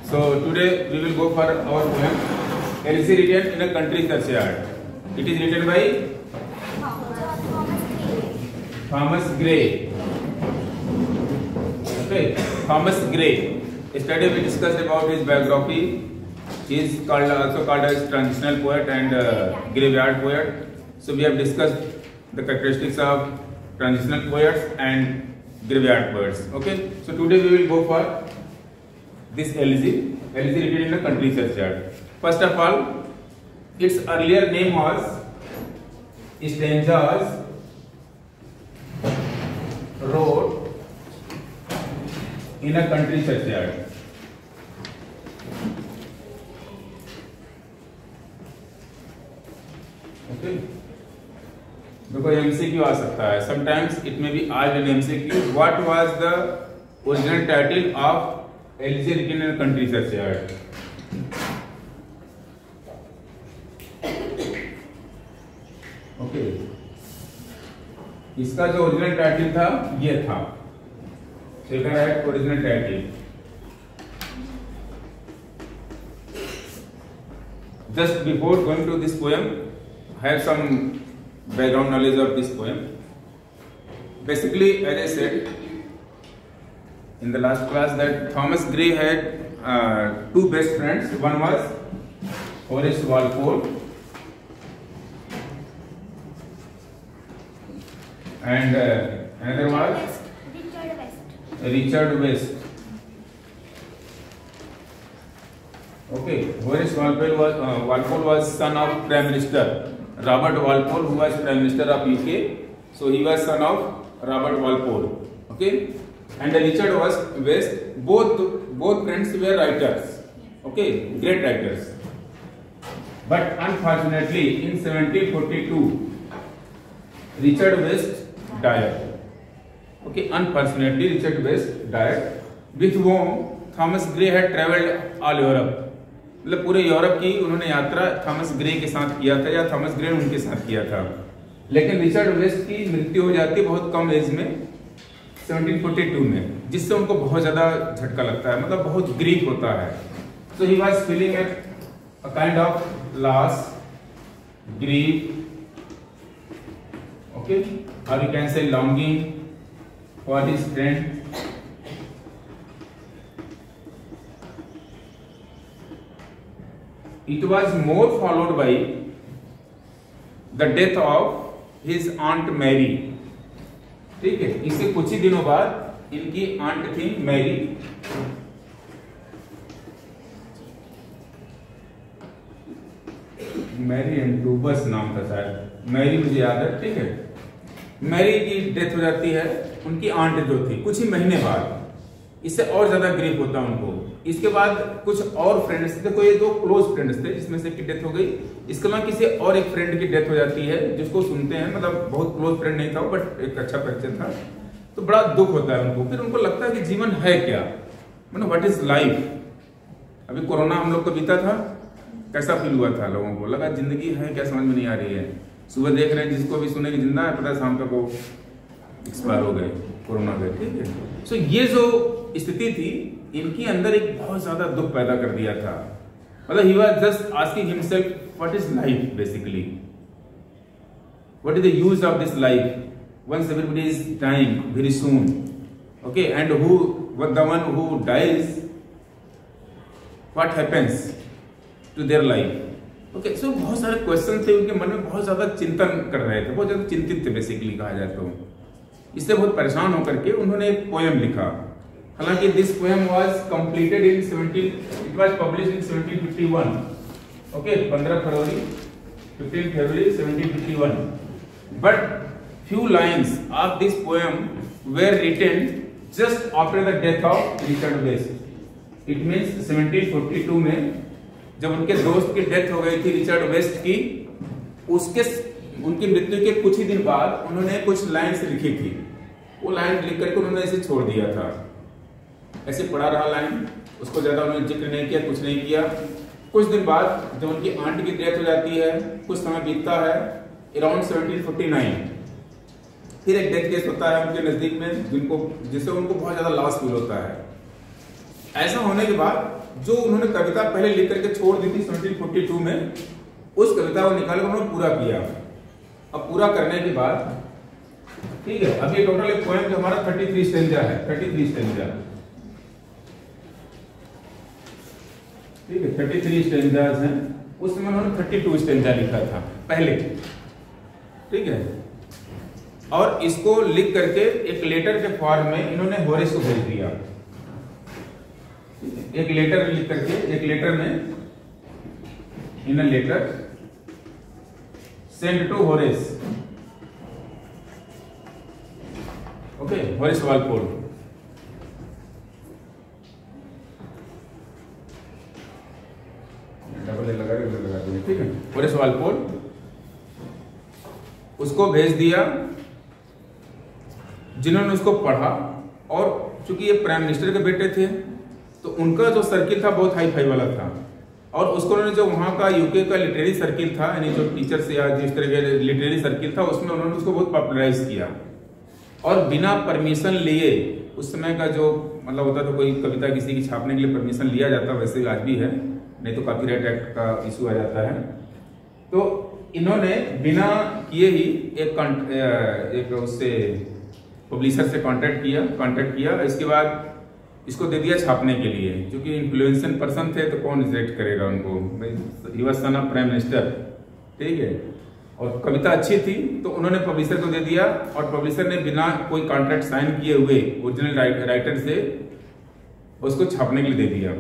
So today we will go for our poem Elsie written in a country churchyard. It is written by Thomas Gray. Okay, Thomas Gray. Yesterday we discussed about his biography. He is also called as transitional poet and graveyard poet. So we have discussed the characteristics of transitional poets and graveyard poets. Okay, so today we will go for this Elsie written in a country churchyard. First of all, its earlier name was Stanzas Road in a country churchyard. Okay, because MCQ आ सकता है. Sometimes it may be asked in MCQ. What was the original title of Elsie written in a country churchyard? Okay, इसका जो original title था ये था. Second है original title. Just before going to this poem, I have some background knowledge of this poem. Basically, as I said in the last class, that Thomas Gray had two best friends. One was Horace Walpole and another was Richard West. Okay, Horace Walpole was son of Prime Minister Robert Walpole, who was Prime Minister of UK. So he was son of Robert Walpole. Okay, and Richard West. Both friends were writers. Okay, great writers. But unfortunately, in 1742, Richard West died. Okay, unfortunately, Richard West died. With whom Thomas Gray had travelled all Europe. मतलब पूरे Europe की उन्होंने यात्रा Thomas Gray के साथ किया था या थॉमस ग्रे ने उनके साथ किया था. लेकिन रिचर्ड वेस्ट की मृत्यु हो जाती है बहुत कम एज में 1742 में, जिससे उनको बहुत ज्यादा झटका लगता है, मतलब बहुत ग्रीफ होता है. So he was feeling a kind of loss, grief, okay, और you can say longing for his friend. It was more followed by the death of his aunt Mary. ठीक है, इसके कुछ ही दिनों बाद इनकी आंट थी मैरी. मैरी एंड टूबस नाम था शायद, मैरी मुझे याद है. ठीक है, मैरी की डेथ हो जाती है उनकी आंट जो थी कुछ ही महीने बाद. इससे और ज्यादा ग्रीफ होता उनको. इसके बाद कुछ और फ्रेंड्स थे, कोई दो क्लोज फ्रेंड्स थे जिसमें से की डेथ हो गई. इसके अलावा किसी और एक फ्रेंड की डेथ हो जाती है जिसको सुनते हैं, मतलब बहुत क्लोज फ्रेंड नहीं था बट एक अच्छा परिचय था. तो बड़ा दुख होता है उनको. फिर उनको लगता है कि जीवन है क्या, मतलब व्हाट इज लाइफ. अभी कोरोना हम लोग को बीता था, कैसा फील हुआ था लोगों को? लगा जिंदगी है क्या, समझ में नहीं आ रही है. सुबह देख रहे हैं जिसको भी सुने कि जिंदा है, पता है शाम तक वो एक्सपायर हो गए कोरोना के. ठीक है, सो ये जो स्थिति थी इनकी अंदर एक बहुत ज्यादा दुख पैदा कर दिया था. मतलब he was just asking himself what is life basically, what is the use of this life once everybody is dying very soon. Okay, and who the one who dies what happens to their life. Okay, so बहुत सारे question थे उनके मन में, बहुत ज्यादा चिंतन कर रहे थे, बहुत ज्यादा चिंतित थे बेसिकली कहा जाए तो. इससे बहुत परेशान होकर के उन्होंने एक पोएम लिखा. हालांकि this poem was completed in 17, it was published in 1751. Okay, 15 February 1751. But few lines of this poem were written just after the death of Richard West. It means 1742 में जब उनके दोस्त की डेथ हो गई थी रिचर्ड वेस्ट की, उनकी मृत्यु के कुछ ही दिन बाद उन्होंने कुछ लाइन्स लिखी थी. वो लाइन लिख करके उन्होंने इसे छोड़ दिया था. ऐसे पड़ा रहा लाइन, उसको ज्यादा उन्होंने जिक्र नहीं किया, कुछ नहीं किया. कुछ दिन बाद जब उनकी आंट की डेथ हो जाती है, कुछ समय बीतता है, अराउंड 1749 फिर एक डेथ केस होता है उनके नजदीक में, जिससे उनको बहुत ज्यादा लॉस फील होता है. ऐसा होने के बाद जो उन्होंने कविता पहले लिख करके छोड़ दी थी 1742 में, उस कविता को निकाल कर उन्होंने पूरा किया। अब पूरा करने के बाद ठीक है, अब ये टोटल एक पोएम जो हमारा 33 स्टेंजा है, 33 स्टेंजा, ठीक है, 33 स्टेंजाज हैं। उसमें उन्होंने 32 स्टेंजा लिखा था पहले, ठीक है। और इसको लिख करके एक लेटर के फॉर्म में इन्होंने होरेस को भेज दिया। एक लेटर लिख करके, एक लेटर में, in a letter send to Horace, okay, Horace Walpole. Double A लगा दिया, ठीक है, होरेस वालपोल, उसको भेज दिया, जिन्होंने उसको पढ़ा। और चूंकि ये प्राइम मिनिस्टर के बेटे थे तो उनका जो सर्किल था बहुत हाई फाई वाला था, और उसको उन्होंने जो वहाँ का यूके का लिटरेरी सर्किल था, यानी जो टीचर्स या जिस तरह के लिटरेरी सर्किल था, उसमें उन्होंने उसको बहुत पॉपुलराइज किया। और बिना परमिशन लिए, उस समय का जो मतलब होता था, कोई कविता किसी की छापने के लिए परमिशन लिया जाता, वैसे आज भी है, नहीं तो कॉपीराइट एक्ट का इशू आ जाता है। तो इन्होंने बिना किए ही एक उससे पब्लिशर से कांटेक्ट किया। इसके बाद इसको दे दिया छापने के लिए, क्योंकि इन्फ्लुएंशियल पर्सन थे तो कौन रिजेक्ट करेगा उनको, he was son of prime minister, ठीक है। और कविता अच्छी थी तो उन्होंने पब्लिशर को दे दिया, और पब्लिशर ने बिना कोई कॉन्ट्रैक्ट साइन किए हुए ओरिजिनल राइटर से उसको छापने के लिए दे दिया,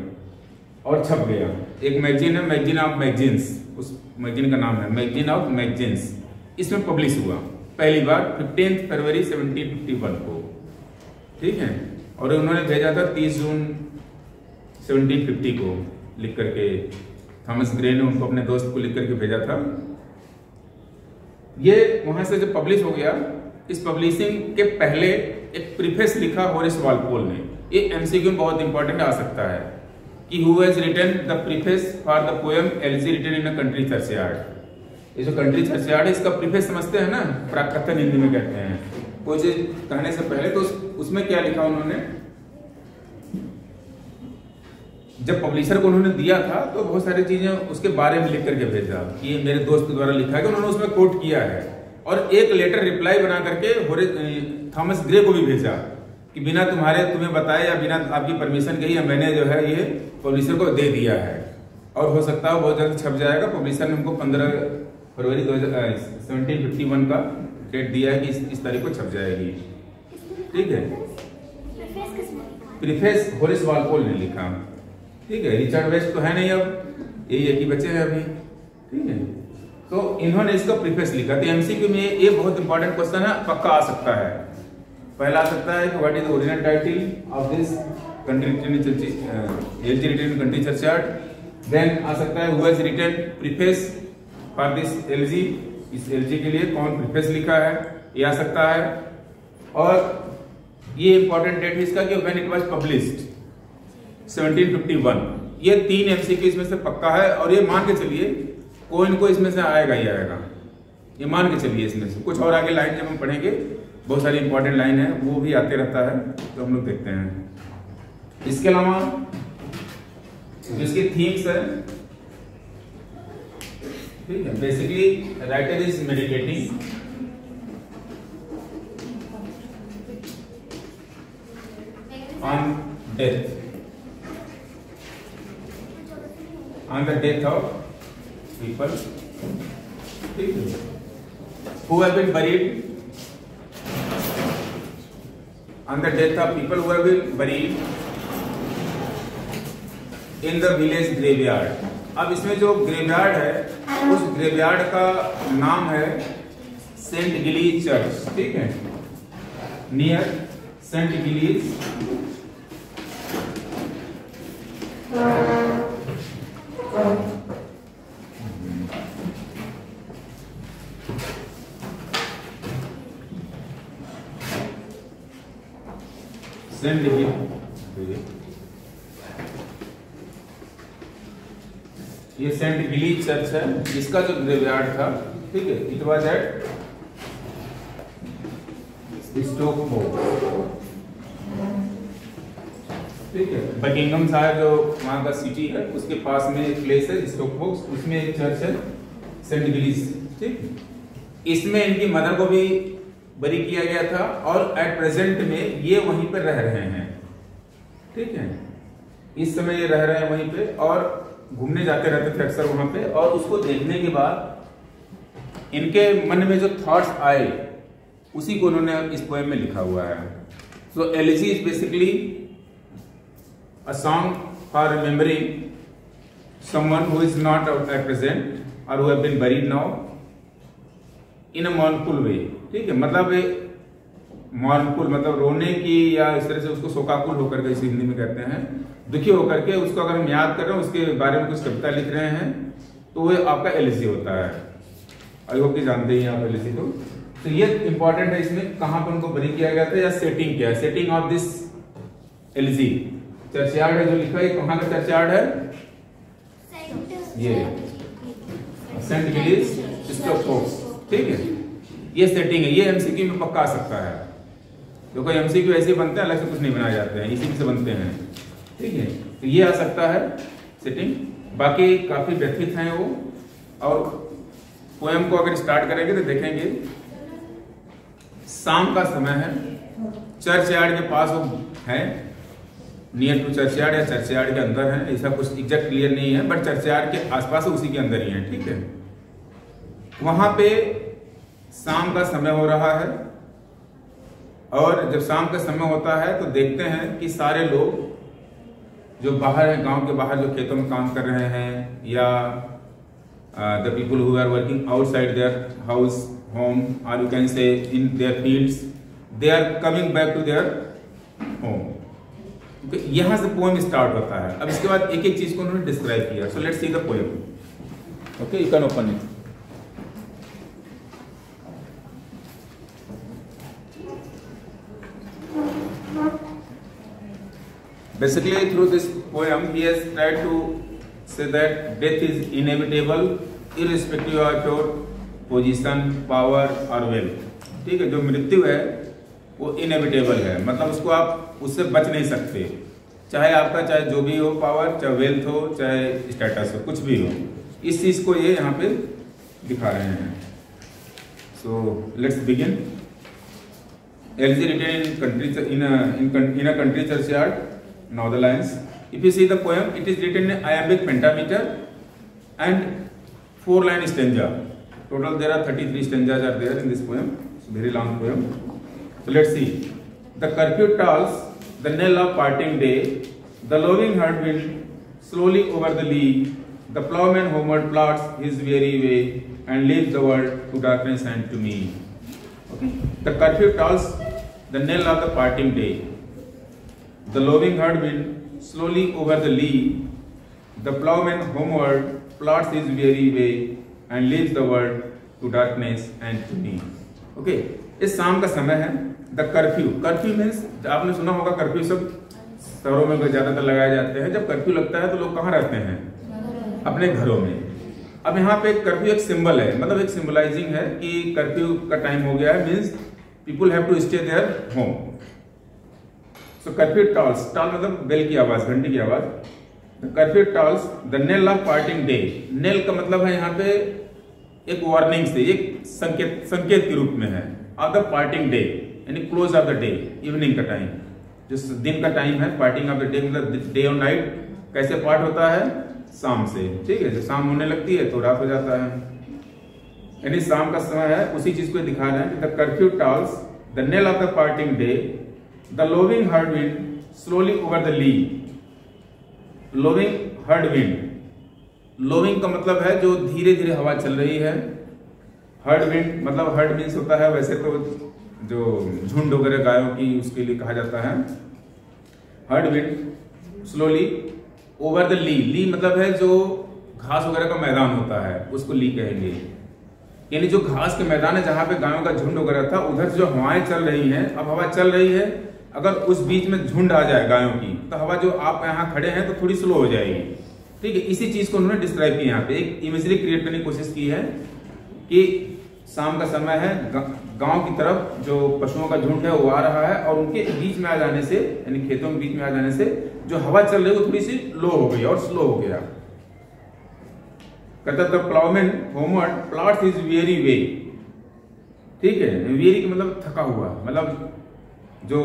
और छप गया। एक मैगजीन है, मैगजीन ऑफ मैगजीन्स, उस मैगजीन का नाम है मैगजीन ऑफ मैगजीन्स। इसमें पब्लिश हुआ पहली बार 15 फरवरी 1751 को, ठीक है। और उन्होंने भेजा था 30 जून 1750 को लिख करके, थॉमस ग्रे ने उनको अपने दोस्त को लिख करके भेजा था। ये वहां से जब पब्लिश हो गया, इस पब्लिशिंग के पहले एक प्रीफेस लिखा होरेस वालपोल ने। ये एमसीक्यू में बहुत इंपॉर्टेंट आ सकता है कि who has written the preface for the poem elegy written in a country churchyard. ये जो कंट्री चर्चयार्ड है, इसका प्रीफेस समझते हैं ना, प्राकथन हिंदी में कहते हैं। कोई चीज कहने से पहले तो उसमें क्या लिखा उन्होंने, जब पब्लिशर को उन्होंने दिया था तो बहुत सारी चीजें उसके बारे में लिख करके भेजा कि ये मेरे दोस्त के द्वारा लिखा है, कि उन्होंने उसमें कोट किया है। और एक लेटर रिप्लाई बना करके थॉमस ग्रे को भी भेजा कि बिना तुम्हें बताए या बिना आपकी परमिशन के ही मैंने जो है ये पब्लिशर को दे दिया है, और हो सकता है बहुत जल्द छप जाएगा। पब्लिशर ने हमको 15 फरवरी 1751 का डेट दिया है कि इस तारीख को छप जाएगी, ठीक है। प्रीफेस होरेस वालपोल ने लिखा, ठीक है। रिचर्ड वेस्ट तो है नहीं, अब यही एक ही बच्चे हैं अभी, ठीक है। तो इन्होंने इसका प्रीफेस लिखा। तो एमसीक्यू में ये बहुत इंपॉर्टेंट क्वेश्चन है, पक्का आ सकता है। पहला आ सकता है कि what is the original title of this country elegy written in country churchyard. Then आ सकता है who has written preface for this elegy, इस एलजी के लिए कौन प्रीफेस लिखा है, ये आ सकता है। और ये इंपॉर्टेंट डेट है इसका कि व्हेन इट वाज पब्लिश्ड 1751। ये 3 एमसीक्यू इसमें से पक्का है, और ये मान के चलिए कोई न कोई इसमें से आएगा ही आएगा, ये मान के चलिए। इसमें से कुछ और आगे लाइन जब हम पढ़ेंगे, बहुत सारी इंपॉर्टेंट लाइन है, वो भी आते रहता है, तो हम लोग देखते हैं। इसके अलावा जिसकी थीम्स है, ठीक है, basically writer is meditating on death, on the death of people, who have been buried, on the death of people who have been buried in the village graveyard। अब इसमें जो ग्रेवयार्ड है, उस ग्रेवयार्ड का नाम है सेंट गिलीज चर्च, ठीक है, नियर सेंट गिलीज सेंट ये सेंट गिलीज चर्च है, इसका जो ग्रेवयार्ड था, ठीक है, इट वाज एट स्टोकहो, ठीक है। बकिंगम शायर जो वहाँ का सिटी है उसके पास में एक प्लेस है स्टॉकहोम, उसमें एक चर्च है सेंट गिलीस। ठीक, इसमें इनकी मदर को भी बरी किया गया था और एट प्रेजेंट में ये वहीं पर रह रहे हैं। ठीक है, इस समय ये रह रहे हैं वहीं पे और घूमने जाते रहते थे अक्सर वहां पे। और उसको देखने के बाद इनके मन में जो थॉट्स आए उसी को उन्होंने इस पोएम में लिखा हुआ है। So elegy is basically a song for remembering someone who is not at present or who have been buried now in a mournful way। ठीक है, मतलब mournful मतलब रोने की या इस तरह से उसको शोकाकुल होकर के इसे हिंदी में कहते हैं, दुखी होकर के उसको अगर हम याद कर रहे हैं उसके बारे में कुछ कविता लिख रहे हैं तो वो आपका एलिजी होता है। आई होप कि जानते ही आप एलिजी को। तो ये इंपॉर्टेंट है इसमें कहां पर उनको बरी किया गया था या सेटिंग क्या है, setting of this elegy. Churchyard है जो लिखा है, कहां का चर्चयार्ड है? ये सेंट गिलीस स्टॉकहोम। ठीक है, ये सेटिंग है, ये एमसीक्यू में पक्का आ सकता है। देखो एमसीक्यू ऐसे बनते हैं, अलग से कुछ नहीं बनाए जाते हैं, इसी से बनते हैं। ठीक है, तो ये आ सकता है सेटिंग। बाकी काफी व्यथित हैं वो। और पोएम को अगर स्टार्ट करेंगे तो देखेंगे शाम का समय है, चर्चयार्ड के पास वो है, नियर टू चर्चयार्ड या चर्चयार्ड के अंदर है, ऐसा कुछ एग्जैक्ट क्लियर नहीं है, बट चर्चयार्ड के आसपास उसी के अंदर ही है। ठीक है, वहां पे शाम का समय हो रहा है और जब शाम का समय होता है तो देखते हैं कि सारे लोग जो बाहर है, गांव के बाहर जो खेतों में काम कर रहे हैं या the people who are working outside their house home और you can say in their fields, they are coming back to their home. यहां से पोएम स्टार्ट होता है। अब इसके बाद एक एक चीज को उन्होंने डिस्क्राइब किया। So let's see the poem. Okay, you can open it. Basically, through this poem, he has tried to say that death is inevitable, irrespective of your position, power or wealth। ठीक है, जो मृत्यु है वो inevitable है, मतलब उसको आप उससे बच नहीं सकते, चाहे आपका चाहे जो भी हो पावर, चाहे वेल्थ हो, चाहे स्टेटस हो, कुछ भी हो। इस चीज को ये यहाँ पे दिखा रहे हैं। So let's begin. Elegy written in country in a country churchyard. Now the lines. If you see the poem, it is written in iambic pentameter and 4-line stanza. Total there are 33 stanzas are there in this poem. It's a very long poem. So let's see. The curfew tolls the knell of parting day. The loving heart wind slowly over the lea. The ploughman homeward plods his weary way and leaves the world to darkness and to me. Okay. The curfew tolls the knell of the parting day. The loving heart wind slowly over the lea. The ploughman homeward plods his weary way and leaves the world to darkness and to me. Okay, इस शाम का समय है। The curfew, curfew means आपने सुना होगा curfew सब शहरों में ज्यादातर लगाए जाते हैं। जब कर्फ्यू लगता है तो लोग कहाँ रहते हैं? अपने घरों में। अब यहाँ पे कर्फ्यू एक सिंबल है, मतलब एक सिंबलाइजिंग है कि कर्फ्यू का टाइम हो गया है, means people have to stay their home. So curfew tolls, toll मतलब बेल की आवाज, घंटी की आवाज। The curfew tolls the knell of parting day। knell का मतलब है यहाँ पे एक वार्निंग से, एक संकेत के रूप में है। of the parting day यानी close of the day, evening का टाइम, जो दिन का टाइम है। पार्टिंग ऑफ द डे मतलब डे और नाइट कैसे पार्ट होता है? शाम से। ठीक है, जब शाम होने लगती है तो रात हो जाता है, यानी शाम का समय है। उसी चीज को दिखा रहे हैं कि the curfew tolls the knell of the parting day। The loving heart wind slowly over the lea। loving heart wind, loving का मतलब है जो धीरे धीरे हवा चल रही है। heart wind मतलब heart means होता है वैसे तो जो झुंड वगैरह गायों की, उसके लिए कहा जाता है heart wind slowly over the lea। lee मतलब है जो घास वगैरह का मैदान होता है, उसको ली कहेंगे। यानी जो घास के मैदान है जहां पे गायों का झुंड वगैरह था, उधर जो हवाएं चल रही हैं, अब हवा चल रही है, अगर उस बीच में झुंड आ जाए गायों की तो हवा जो आप यहाँ खड़े हैं तो थोड़ी स्लो हो जाएगी। ठीक है, इसी चीज को उन्होंने डिस्क्राइब किया। यहाँ पे एक इमेजरी क्रिएट करने की कोशिश की है कि शाम का समय है, गांव की तरफ जो पशुओं का झुंड है वो आ रहा है और उनके बीच में आ जाने से, यानी खेतों के बीच में आ जाने से जो हवा चल रही है वो थोड़ी सी लो हो गई और स्लो हो गया। कहता the ploughman homeward plods his weary way, ठीक है, वेरी का मतलब थका हुआ, मतलब जो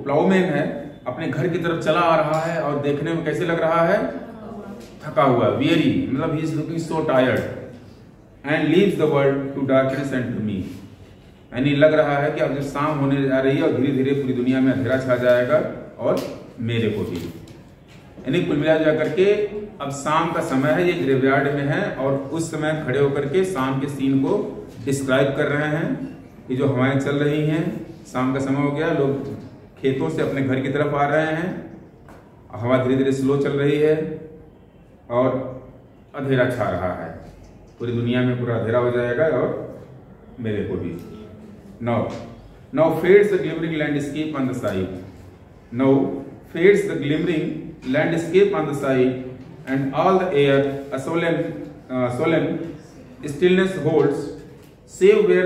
प्लाउमैन है अपने घर की तरफ चला आ रहा है और देखने में कैसे लग रहा है, थका हुआ, वेरी मतलब he is looking so tired and leaves the world to darkness and to me, यानी लग रहा है कि अब जब शाम होने जा रही है और धीरे धीरे पूरी दुनिया में अंधेरा छा जाएगा और मेरे को भी। यानी कुल मिला जाकर के अब शाम का समय है, ये ग्रेवयार्ड में है और उस समय खड़े होकर के शाम के सीन को डिस्क्राइब कर रहे हैं कि जो हवाएं चल रही हैं, शाम का समय हो गया, लोग खेतों से अपने घर की तरफ आ रहे हैं, हवा धीरे धीरे स्लो चल रही है और अंधेरा छा रहा है, पूरी दुनिया में पूरा अंधेरा हो जाएगा और मेरे को भी। Now fades the glimmering landscape on the side. Now fades the glimmering landscape on the side, and all the air a solemn stillness holds, save where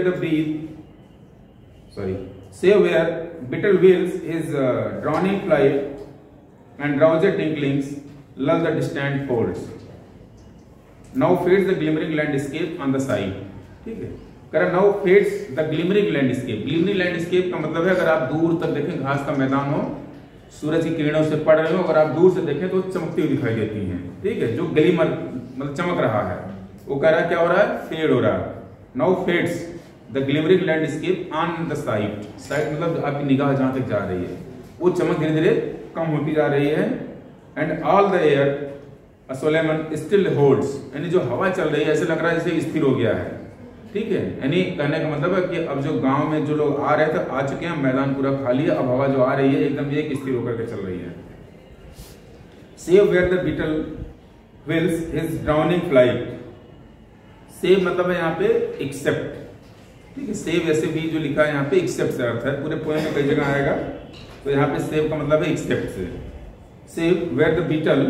beetle wheels his drowning flight, and drowsy tinklings lull the distant folds. Now fades the glimmering landscape on the side. ठीक है, now fades the glimmering landscape. Glimmering landscape का मतलब है अगर आप दूर तक देखें, घास का मैदान हो, सूरज की किरणों से पड़ रहे हो, अगर आप दूर से देखें तो चमकती हुई दिखाई देती हैं, ठीक है, जो ग्लिमर मतलब चमक रहा है, वो कह रहा है क्या हो रहा है, फेड हो रहा है। Now fades the glimmering landscape on the side, side मतलब आपकी निगाह जहां तक जा रही है वो चमक धीरे धीरे कम होती जा रही है। And all the air a solemn still holds, यानी जो हवा चल रही है ऐसे लग रहा है जैसे स्थिर हो गया है, ठीक है, यानी कहने का मतलब है कि अब जो गांव में जो लोग आ रहे थे आ चुके हैं, मैदान पूरा खाली है, अब हवा जो आ रही है एकदम एक स्थिर होकर के चल रही है। Save where the beetle wheels his droning flight, save मतलब है यहाँ पे एक्सेप्ट, ठीक है, सेव ऐसे भी जो लिखा है यहाँ पे एक्सेप्ट से अर्थ है, पूरे पोएम में कई जगह आएगा, तो यहाँ पे सेव का मतलब है एक्सेप्ट से। Save where the beetle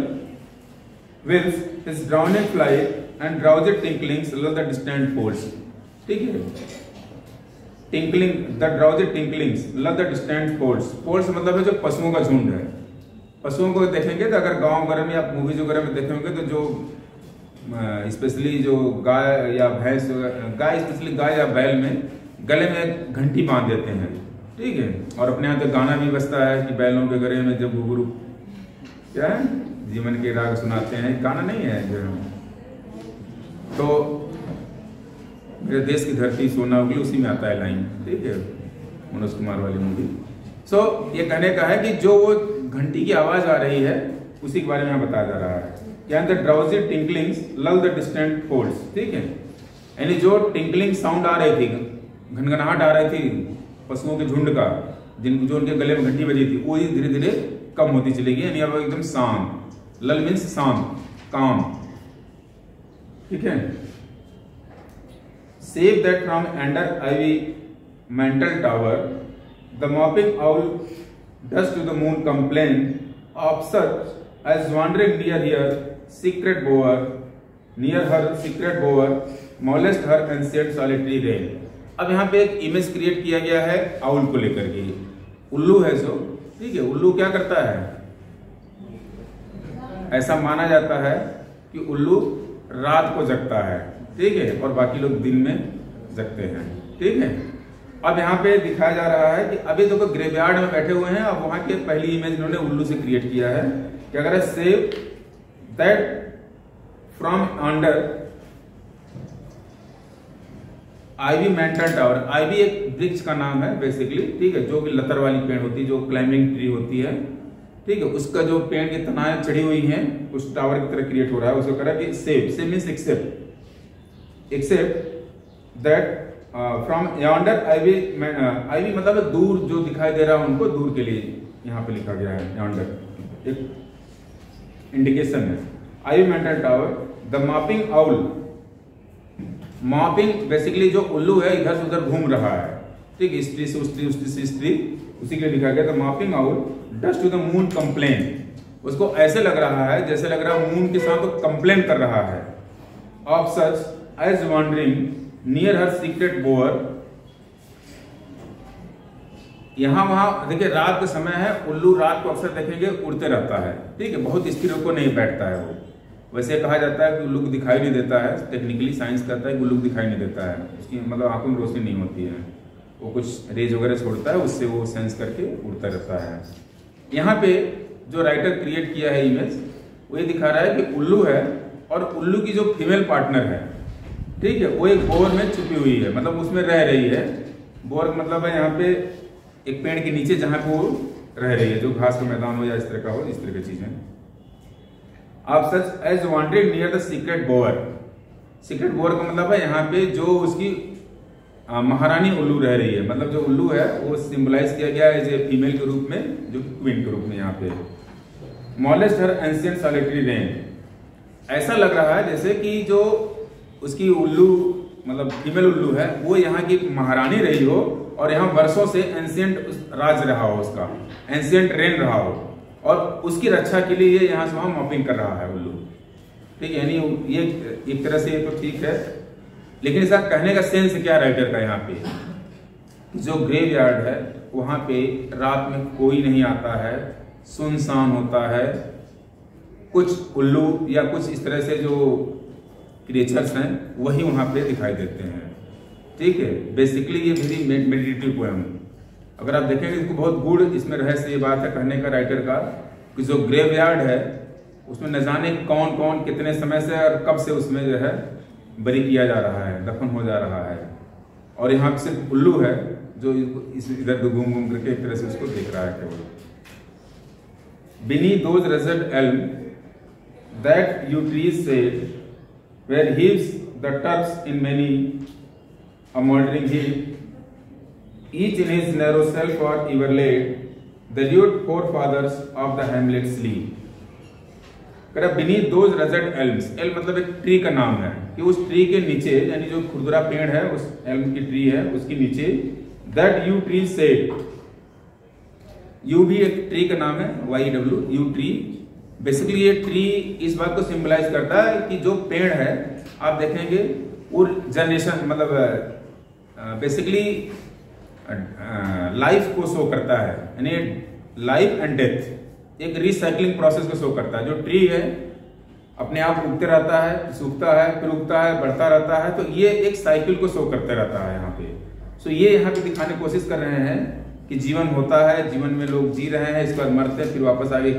wheels his droning flight and drowsy tinklings lull the distant folds, ठीक है, tinkling the drowsy tinklings lull the distant folds, folds मतलब है जो पशुओं का झुंड है। पशुओं को देखेंगे तो अगर गांव वगैरह में आप मूवीज वगैरह में देखे होंगे तो जो स्पेशली जो गाय या भैंस, गाय स्पेशली गाय या बैल में गले में घंटी बांध देते हैं, ठीक है, और अपने यहाँ तो गाना भी बजता है कि बैलों के गले में जब गुरु क्या है जीवन के राग सुनाते हैं, गाना नहीं है जो, तो मेरे देश की धरती सोना उगली उसी में आता है लाइन, ठीक है, मनोज कुमार वाली मूवी। सो ये कहने का है कि जो वो घंटी की आवाज आ रही है उसी के बारे में यहाँ बताया जा रहा है। क्या द ड्राउजी टिंकलिंग्स लल द डिस्टेंट फोल्ड्स, ठीक है, यानी जो टिंकलिंग साउंड आ रही थी, घनघनाहट आ रही थी पशुओं के झुंड का, जो उनके गले में घंटी बजी थी, वो धीरे धीरे कम होती चलेगी, यानी अब एकदम शांत, लल मीन्स शांत, काम, ठीक है। Save that from under ivy mantled tower the moping owl does to the moon complain of such as wandering near here secret bower, near her secret bower molest her ancient solitary reign. अब यहाँ पे एक image create किया गया है owl को लेकर के, उल्लू है जो, ठीक है, उल्लू क्या करता है, ऐसा माना जाता है कि उल्लू रात को जगता है, ठीक है, और बाकी लोग दिन में जगते हैं, ठीक है। अब यहाँ पे दिखाया जा रहा है कि अभी तो ग्रेवयार्ड में बैठे हुए हैं, अब वहां की पहली इमेज इन्होंने उल्लू से क्रिएट किया है कि अगर save that from under ivy mantled tower, ivy एक वृक्ष का नाम है बेसिकली, ठीक है, जो कि लतर वाली पेड़ होती है, जो क्लाइंबिंग ट्री होती है, ठीक है, उसका जो पेड़ की तनाएं चढ़ी हुई हैं उस टावर की तरह क्रिएट हो रहा है, उसको कह रहा है कि save means except that from yonder ivy, ivy मतलब दूर जो दिखाई दे रहा है उनको, दूर के लिए यहाँ पे लिखा गया है यॉन्डर, एक इंडिकेशन है। Ivy mantled tower the moping owl, moping basically जो उल्लू है इधर से उधर घूम रहा है, ठीक, स्त्री से उस स्त्री, उसी के लिए लिखा गया था moping owl does to the moon complain, उसको ऐसे लग रहा है जैसे लग रहा है मून के साथ वो कंप्लेन कर रहा है, of such as wandering near her secret bower, यहाँ वहाँ देखिए रात का समय है, उल्लू रात को अक्सर देखेंगे उड़ते रहता है, ठीक है, बहुत स्थिर होकर नहीं बैठता है वो। वैसे कहा जाता है कि उल्लू को दिखाई नहीं देता है, टेक्निकली साइंस कहता है कि उल्लू को दिखाई नहीं देता है, उसकी मतलब आंखों में रोशनी नहीं होती है, वो कुछ रेज वगैरह छोड़ता है, उससे वो सेंस करके उड़ता रहता है। यहाँ पे जो राइटर क्रिएट किया है इमेज, वो ये दिखा रहा है कि उल्लू है और उल्लू की जो फीमेल पार्टनर है, ठीक है, वो एक बोर में छुपी हुई है, मतलब उसमें रह रही है। बोर मतलब है यहाँ पे एक पेड़ के नीचे जहाँ पे वो रह रही है, जो घास का मैदान हो या इस तरह का हो, इस तरह की चीजें। आप such as wanted near the secret bower. Secret bower का मतलब है यहाँ पे जो उसकी महारानी उल्लू रह रही है, मतलब जो उल्लू है वो सिंबलाइज किया गया है एज ए फीमेल के रूप में, जो क्वीन के रूप में यहाँ पे। मॉलेस्ट हर एंशिएंट सॉलिटरी रेन। ऐसा लग रहा है जैसे कि जो उसकी उल्लू मतलब फीमेल उल्लू है वो यहाँ की महारानी रही हो और यहाँ वर्षों से एंशिएंट राज रहा हो, उसका एंशिएंट रेन रहा हो, और उसकी रक्षा के लिए ये यहाँ से वहां मॉपिंग कर रहा है उल्लू, ठीक है। यानी ये एक तरह से ये तो ठीक है, लेकिन इसका कहने का सेंस क्या राइटर का यहाँ पे, जो ग्रेवयार्ड है वहां पे रात में कोई नहीं आता है, सुनसान होता है, कुछ उल्लू या कुछ इस तरह से जो क्रिएचर्स हैं वही वहां पे दिखाई देते हैं, ठीक है। बेसिकली ये वेरी मेडिटेटिव पोएम, अगर आप देखेंगे इसको बहुत गूढ़ इसमें रहस्य ये बात है कहने का राइटर का कि जो ग्रेवयार्ड है उसमें न जाने कौन कौन कितने समय से और कब से उसमें जो है बरी किया जा रहा है, दफन हो जा रहा है, और यहाँ सिर्फ उल्लू है जो इस इधर घूम घूम करके एक तरह से उसको देख रहा है केवल। Beneath those rugged elms that you trees said, where heaves the turfs in many a mouldering heap, each in his narrow self or ever laid, the lewd forefathers of the hamlet sleep. Beneath those rugged elms, elm मतलब एक tree का नाम है कि उस tree के नीचे, यानी जो खुरदुरा पेड़ है उस एल्म की ट्री है उसके नीचे, that you tree said, you भी एक ट्री का नाम है, YW, यू ट्री। बेसिकली ये ट्री इस बात को सिंबलाइज करता है कि जो पेड़ है आप देखेंगे वो जनरेशन मतलब बेसिकली लाइफ को शो करता है, यानी लाइफ एंड डेथ, एक रिसाइकलिंग प्रोसेस को शो करता है। जो ट्री है अपने आप उगते रहता है, सूखता है, फिर उगता है, बढ़ता रहता है, तो ये एक साइकिल को शो करते रहता है यहाँ पे। सो ये यहाँ पे दिखाने की कोशिश कर रहे हैं कि जीवन होता है, जीवन में लोग जी रहे हैं, इसके बाद मरते हैं, फिर वापस आगे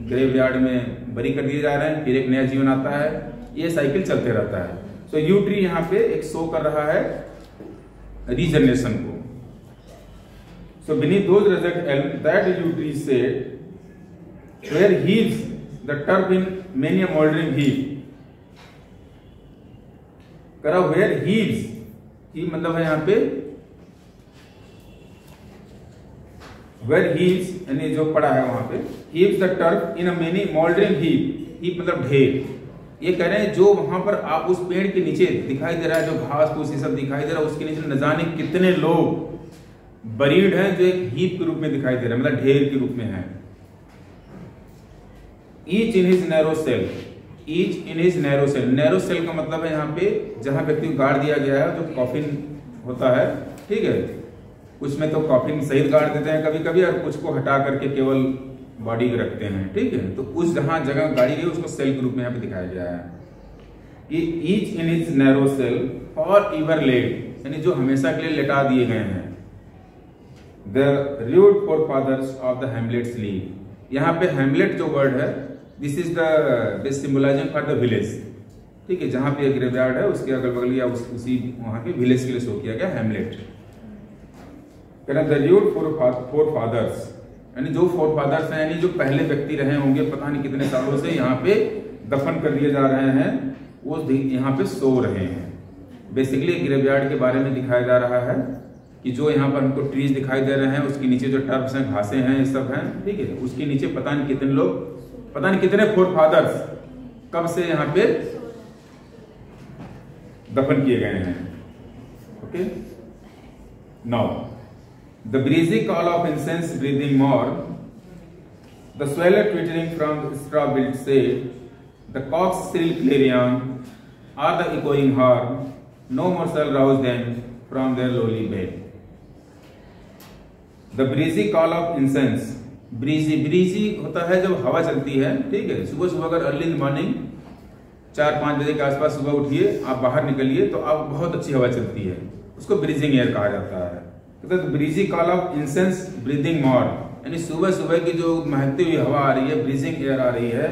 ग्रेवयार्ड में बरी कर दिए जा रहे हैं, फिर एक नया जीवन आता है, ये साइकिल चलते रहता है। सो यू ट्री यहाँ पे एक शो कर रहा है रीजनरेशन को। सो beneath those rugged elms that yew tree said, where heaves the turf in many a mouldering heap, करा where heaves, ही मतलब है यहाँ पे where heaves, यानी जो पड़ा है वहां पे, heaves the turf in a many mouldering heap, heap मतलब ढेर। ये कह रहे हैं जो वहां पर आप उस पेड़ के नीचे दिखाई दे रहा है, जो घास फूस ये सब दिखाई दे रहा है, उसके नीचे न जाने कितने लोग बरीड हैं जो एक हीप के रूप में दिखाई दे रहे हैं, मतलब ढेर के रूप में है। Each in his narrow cell, each in his narrow cell, narrow cell का मतलब है यहाँ पे जहां व्यक्ति को गाड़ दिया गया है, जो कॉफिन होता है, ठीक है, उसमें तो कॉफिन सहित गाड़ देते हैं कभी कभी, और कुछ को हटा करके केवल बॉडी रखते हैं, ठीक है। तो उस जहां जगह गाड़ी गई उसको सेल के रूप में यहाँ पे दिखाया गया है। ये each in his narrow cell for ever laid, यानी जो हमेशा के लिए लेटा दिए गए हैं। The rude forefathers of the Hamlet sleep, यहाँ पे Hamlet जो वर्ड है, this is the symbolizing for the village, ठीक है, जहां पे ग्रेवयार्ड है उसके अगल बगल या उसी वहां के विलेज के लिए शो किया गया हेमलेट। The rude forefathers, यानी जो फोरफादर्स हैं, यानी जो पहले व्यक्ति रहे होंगे पता नहीं कितने सालों से यहाँ पे दफन कर दिए जा रहे हैं, वो यहाँ पे सो रहे हैं। बेसिकली ग्रेवयार्ड के बारे में दिखाया जा रहा है कि जो यहाँ पर हमको ट्रीज दिखाई दे रहे हैं, उसके नीचे जो टर्फ्स हैं, घासें हैं, ये सब हैं, ठीक है, उसके नीचे पता नहीं कितने लोग, पता नहीं कितने फोरफादर्स कब से यहाँ पे दफन किए गए हैं। Okay, now the breezy call of incense breathing morn, the swallow twittering from straw built से, the cock's shrill clarion are the echoing horn, no more shall rouse them from their lowly bed. The breezy call of incense. Breezy, breezy होता है जब हवा चलती है, ठीक है। सुबह सुबह अगर अर्ली इन मॉर्निंग 4-5 बजे के आसपास सुबह उठिए, आप बाहर निकलिए तो आप बहुत अच्छी हवा चलती है, उसको ब्रीजिंग एयर कहा जाता है। तो breezy call of incense breathing morn, यानी सुबह सुबह की जो महकती हुई हवा आ रही है, ब्रीजिंग एयर आ रही है,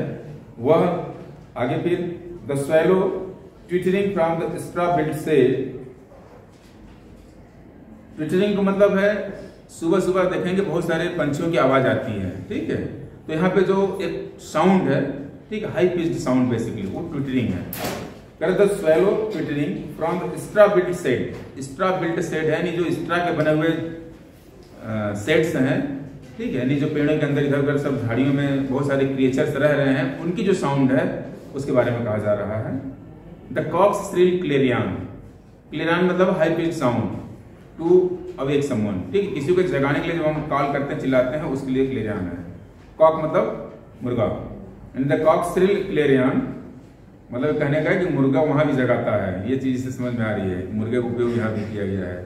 वह आगे फिर the swallow twittering from the straw build से। ट्विटरिंग का मतलब है सुबह सुबह देखेंगे बहुत सारे पंछियों की आवाज आती है, ठीक है। तो यहाँ पे जो एक साउंड है, ठीक है, हाई पिच्ड साउंड बेसिकली, वो ट्विटरिंग है। The swallow twittering from the straw build set. Straw build set है यानी जो स्ट्रॉ के बने हुए सेट्स हैं, ठीक है, यानी जो पेड़ों के अंदर इधर उधर सब झाड़ियों में बहुत सारे क्रिएचर्स रह रहे हैं, उनकी जो साउंड है उसके बारे में कहा जा रहा है। The cock's shrill clarion. Clarion मतलब high pitch sound to awake someone, ठीक है, किसी को जगाने के लिए जब हम कॉल करते हैं, चिल्लाते हैं, उसके लिए क्लेरियन है। कॉक मतलब मुर्गा, and the cock shrill clarion मतलब कहने का है कि मुर्गा वहां भी जगाता है। ये चीज से समझ में आ रही है, मुर्गे का उपयोग यहाँ भी किया गया है।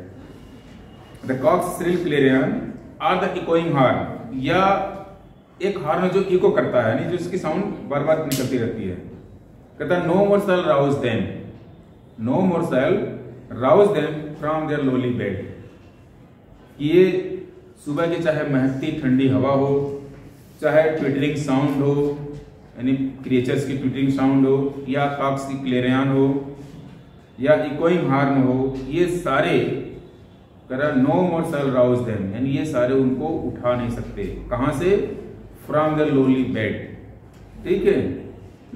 The cock shrill clarion are the echoing horn, या एक हॉर्न जो इको करता है, यानी जो इसकी साउंड बार बार निकलती रहती है। कहता है no more shall rouse them, no more shall rouse them from their lowly bed. ये सुबह की चाहे महकती ठंडी हवा हो, चाहे ट्विटरिंग साउंड हो, यानी क्रिएचर्स की ट्विटरिंग साउंड हो, या कॉक्स की क्लेरियन हो, या इकोइंग हॉर्न हो, ये सारे no more shall rouse them, यानी ये सारे उनको उठा नहीं सकते। कहां से? फ्रॉम द लोली बेड, ठीक है।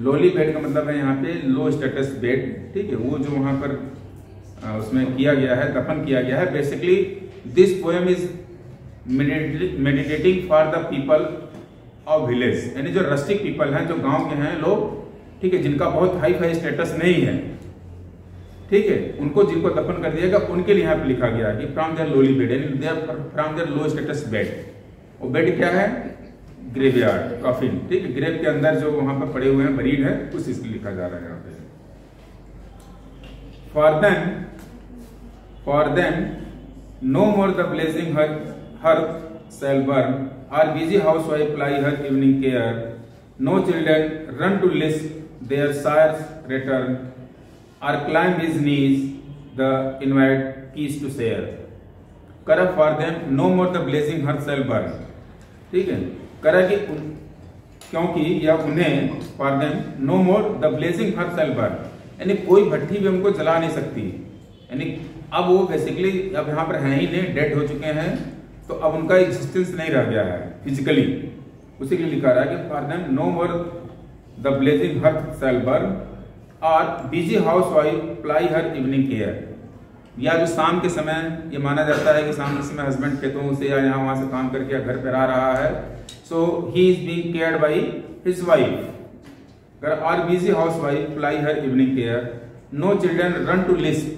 लोली बेड का मतलब है यहाँ पे लो स्टेटस बेड, ठीक है, वो जो वहां पर उसमें किया गया है, दफन किया गया है। Basically this poem is meditating for the people of village, यानी जो रस्टिक पीपल हैं, जो गांव के हैं लोग, ठीक है, जिनका बहुत हाई फाई स्टेटस नहीं है, ठीक है, उनको जिनको दफन कर दिया गया, उनके लिए यहाँ पे लिखा गया है कि फ्रॉम देयर लोली बेड, यानी from their low status bed. वो बेड क्या है? ग्रेवयार्ड, कॉफिन, ठीक है, ग्रेव के अंदर जो वहां पर पड़े हुए हैं, बरीड है, उस इसलिए लिखा जा रहा है यहाँ पे। For them no more the blazing hearth shall burn, or busy housewife ply her evening care. No children run to list their sire's return, or climb his knees the invite keys to share. करा for them no more the blazing hearth shall burn, ठीक है, करा कि क्योंकि या उन्हें for them no more the blazing hearth shall burn, यानी कोई भट्टी भी हमको जला नहीं सकती, यानी अब वो बेसिकली अब यहाँ पर हैं ही नहीं, डेड हो चुके हैं, तो अब उनका एग्जिस्टेंस नहीं रह गया है फिजिकली। उसी के लिए लिखा रहा है कि for them no more the blazing hearth shall burn, और busy housewife ply her evening care, या जो शाम के समय, ये माना जाता है कि शाम के समय हस्बैंड खेतों से या यहाँ वहां से काम करके घर पर आ रहा है, so he is being cared by his wife. और busy housewife ply her evening care, no children run to lisp,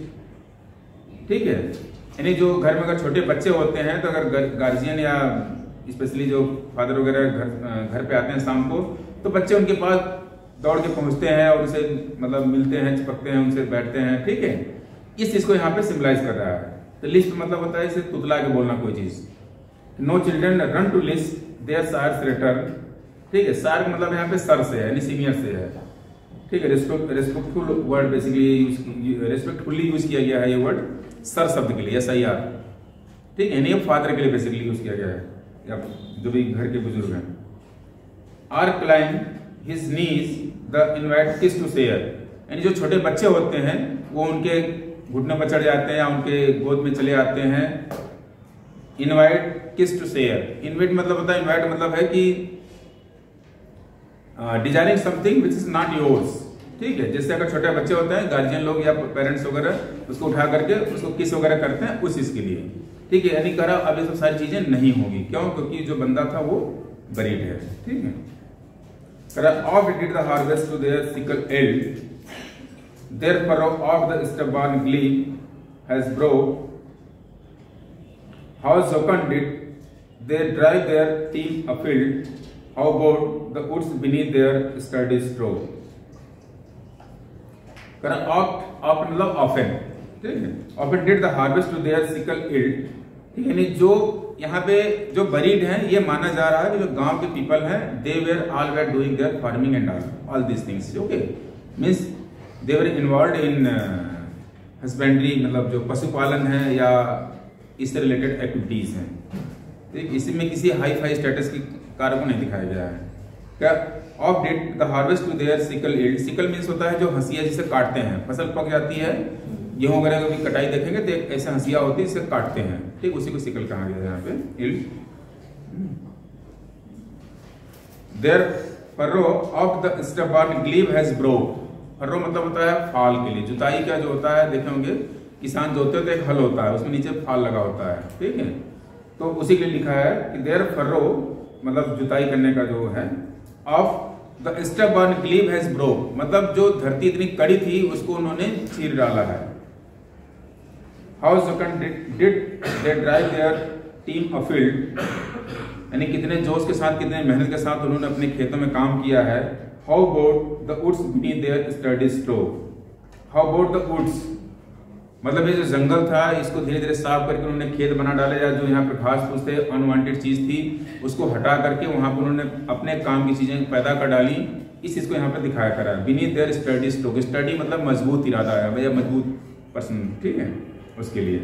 ठीक है, यानी जो घर में अगर छोटे बच्चे होते हैं, तो अगर गार्जियन या स्पेशली जो फादर वगैरह घर पे आते हैं शाम को, तो बच्चे उनके पास दौड़ के पहुंचते हैं और उनसे मतलब मिलते हैं, चिपकते हैं, उनसे बैठते हैं, ठीक है। इस चीज को यहाँ पे सिम्बलाइज कर रहा है। तो लिस्ट मतलब होता है इसे तुतला के बोलना कोई चीज। No children run to lisp their sire's return, ठीक है, सार मतलब यहाँ पे सर से है, यानी सीनियर से है, ठीक है। Respectful word basically respectfully use किया गया है ये वर्ड सर शब्द के लिए, SIR, ठीक है, नहीं फादर के लिए बेसिकली यूज किया गया है, या जो भी घर के बुजुर्ग हैं। Or climb his knees the envied kiss to share, यानी जो छोटे बच्चे होते हैं वो उनके घुटने पर चढ़ जाते हैं या उनके गोद में चले आते हैं। Invite kiss to share, invite मतलब होता है, इनवाइट मतलब है कि desiring something which is not yours, ठीक है। जैसे अगर छोटे बच्चे होते हैं, गार्जियन लोग या पेरेंट्स वगैरह उसको उठा करके उसको किस वगैरह करते हैं, उस चीज के लिए, ठीक है। यानी करा अब ये सब सारी चीजें नहीं होगी, क्यों? क्योंकि जो बंदा था वो बरीड है, ठीक है। करा oft did the harvest to their sickle yield, their furrow oft the stubborn glebe has broke, how jocund did they drive their team afield, how about the woods beneath their sturdy stroke. Oft मतलब often, ठीक है, often did the harvest to their sickle yield, ठीक है, यानी जो यहाँ पे जो बरीड हैं ये माना जा रहा है कि जो गांव के पीपल हैं they were all were doing their farming and all this things. Okay, means they were involve in husbandry, मतलब जो पशुपालन है या इससे रिलेटेड एक्टिविटीज हैं। ठीक, इसमें किसी हाई फाई स्टेटस की कार्य को नहीं दिखाया गया है। क्या oft did the harvest to their sickle yield. Sickle means होता है जो हंसिया जिसे काटते हैं, फसल पक जाती है, गेहूं वगैरह की कटाई देखेंगे तो एक ऐसा हंसिया होती है, इसे काटते हैं। ठीक, उसी को सिकल कहा गया है यहाँ पे, yield. Their furrow oft the stubborn glebe has broke. Furrow मतलब होता है फाल के लिए, जुताई का जो होता है देखे होंगे किसान जोतते तो एक हल होता है, उसमें नीचे फाल लगा होता है। ठीक है, तो उसी के लिए लिखा है कि देयर फर्रो मतलब जुताई करने का जो है, oft the stubborn glebe has broke मतलब जो धरती इतनी कड़ी थी उसको उन्होंने चीर डाला है। How did they drive their team afield, यानी कितने जोश के साथ कितने मेहनत के साथ उन्होंने अपने खेतों में काम किया है। How about the woods beneath their sturdy stroke. How about the woods मतलब ये जो जंगल था इसको धीरे धीरे साफ करके उन्होंने खेत बना डाले, या जो यहाँ पे घास फूस थे अनवांटेड चीज थी उसको हटा करके वहां पर उन्होंने अपने काम की चीजें पैदा कर डाली। इस चीज को यहाँ पे दिखाया करा है। Beneath their sturdy stroke, study मतलब मजबूत इरादा है भैया, मजबूत पर्सन। ठीक है, उसके लिए